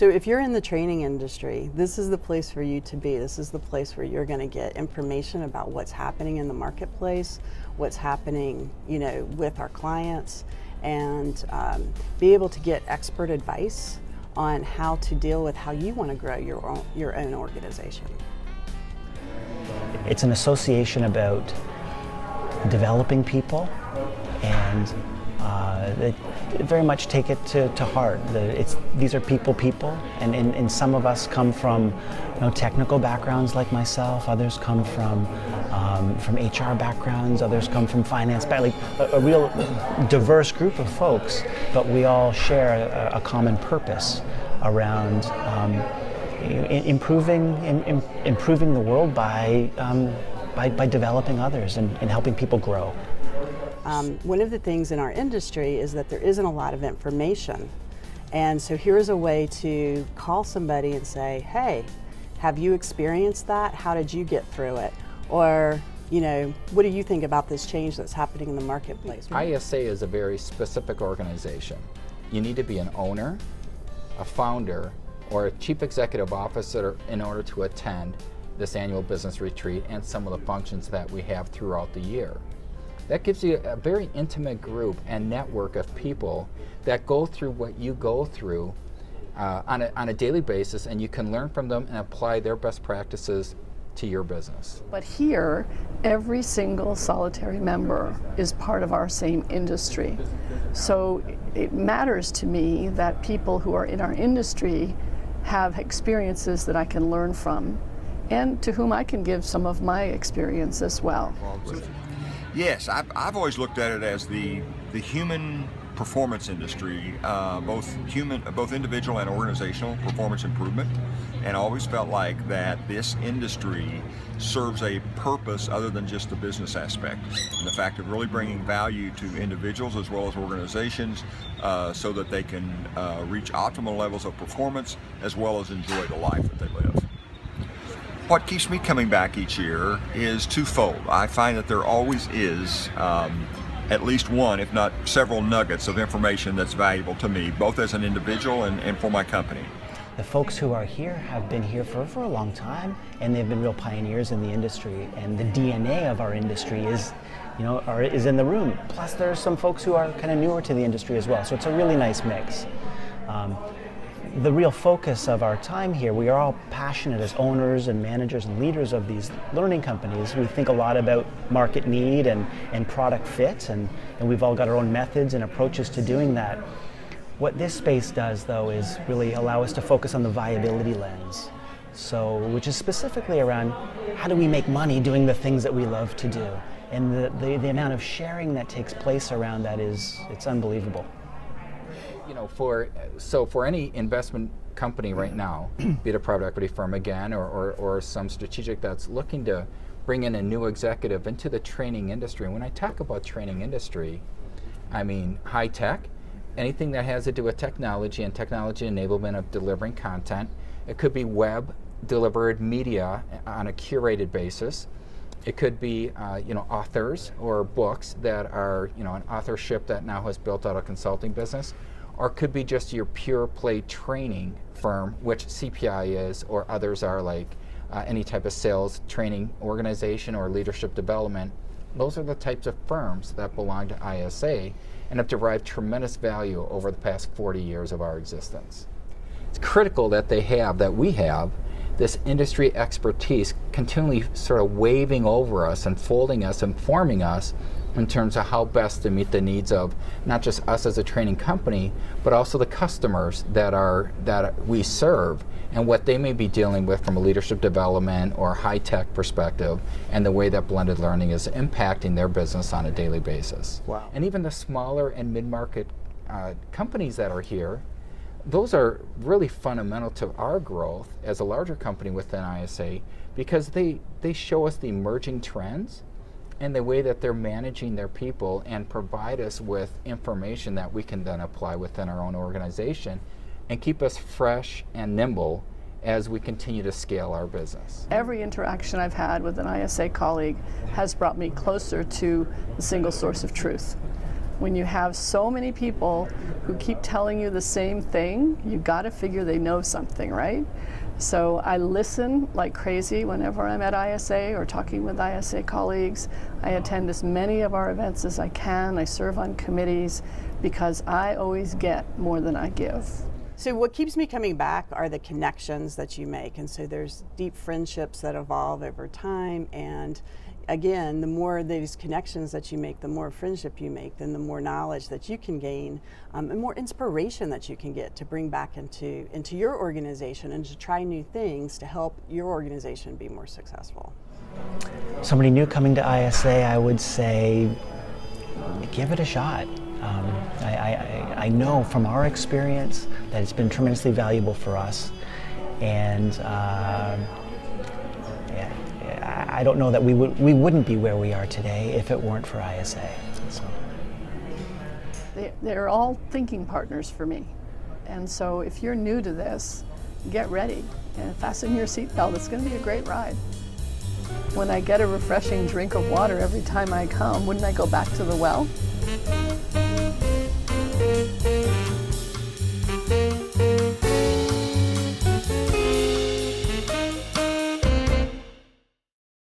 So if you're in the training industry, this is the place for you to be. This is the place where you're going to get information about what's happening in the marketplace, what's happening, with our clients, and be able to get expert advice on how to deal with how you want to grow your own organization. It's an association about developing people, and they very much take it to heart. These are people, and some of us come from technical backgrounds like myself. Others come from HR backgrounds. Others come from finance. Like a real diverse group of folks, but we all share a common purpose around improving the world by developing others and helping people grow. One of the things in our industry is that there isn't a lot of information. And so here's a way to call somebody and say, hey, have you experienced that? How did you get through it? Or, what do you think about this change that's happening in the marketplace? ISA is a very specific organization. You need to be an owner, a founder, or a chief executive officer in order to attend this annual business retreat and some of the functions that we have throughout the year. That gives you a very intimate group and network of people that go through what you go through on a daily basis, and you can learn from them and apply their best practices to your business. But here, every single solitary member is part of our same industry. So it matters to me that people who are in our industry have experiences that I can learn from, and to whom I can give some of my experience as well. Yes, I've always looked at it as the human performance industry, both individual and organizational performance improvement, and always felt like that this industry serves a purpose other than just the business aspect, and the fact of really bringing value to individuals as well as organizations so that they can reach optimal levels of performance as well as enjoy the life that they live. What keeps me coming back each year is twofold. I find that there always is at least one, if not several nuggets of information that's valuable to me, both as an individual and for my company. The folks who are here have been here for a long time, and they've been real pioneers in the industry, and the DNA of our industry is in the room. Plus there's some folks who are kind of newer to the industry as well, so it's a really nice mix. The real focus of our time here, we are all passionate as owners and managers and leaders of these learning companies. We think a lot about market need and product fit, and we've all got our own methods and approaches to doing that. What this space does, though, is really allow us to focus on the viability lens, which is specifically around how do we make money doing the things that we love to do. And the amount of sharing that takes place around that it's unbelievable. For any investment company right now, be it a private equity firm again, or some strategic that's looking to bring in a new executive into the training industry. And when I talk about training industry, I mean high tech, anything that has to do with technology and technology enablement of delivering content. It could be web delivered media on a curated basis. It could be authors or books that are an authorship that now has built out a consulting business. Or it could be just your pure play training firm, which CPI is, or others are like any type of sales training organization or leadership development. Those are the types of firms that belong to ISA and have derived tremendous value over the past 40 years of our existence. It's critical that we have this industry expertise continually sort of waving over us and folding us, informing us in terms of how best to meet the needs of not just us as a training company, but also the customers that we serve and what they may be dealing with from a leadership development or high-tech perspective, and the way that blended learning is impacting their business on a daily basis. Wow. And even the smaller and mid-market companies that are here, those are really fundamental to our growth as a larger company within ISA, because they show us the emerging trends and the way that they're managing their people and provide us with information that we can then apply within our own organization and keep us fresh and nimble as we continue to scale our business. Every interaction I've had with an ISA colleague has brought me closer to the single source of truth. When you have so many people who keep telling you the same thing, you got to figure they know something, right? So I listen like crazy whenever I'm at ISA or talking with ISA colleagues. I attend as many of our events as I can. I serve on committees because I always get more than I give. So what keeps me coming back are the connections that you make, and so there's deep friendships that evolve over time, and again, the more these connections that you make, the more friendship you make, then the more knowledge that you can gain, and more inspiration that you can get to bring back into your organization and to try new things to help your organization be more successful. Somebody new coming to ISA, I would say, give it a shot. I know from our experience that it's been tremendously valuable for us, and I don't know that we wouldn't be where we are today if it weren't for ISA. So. They're all thinking partners for me, and so if you're new to this, get ready and fasten your seatbelt. It's going to be a great ride. When I get a refreshing drink of water every time I come, wouldn't I go back to the well?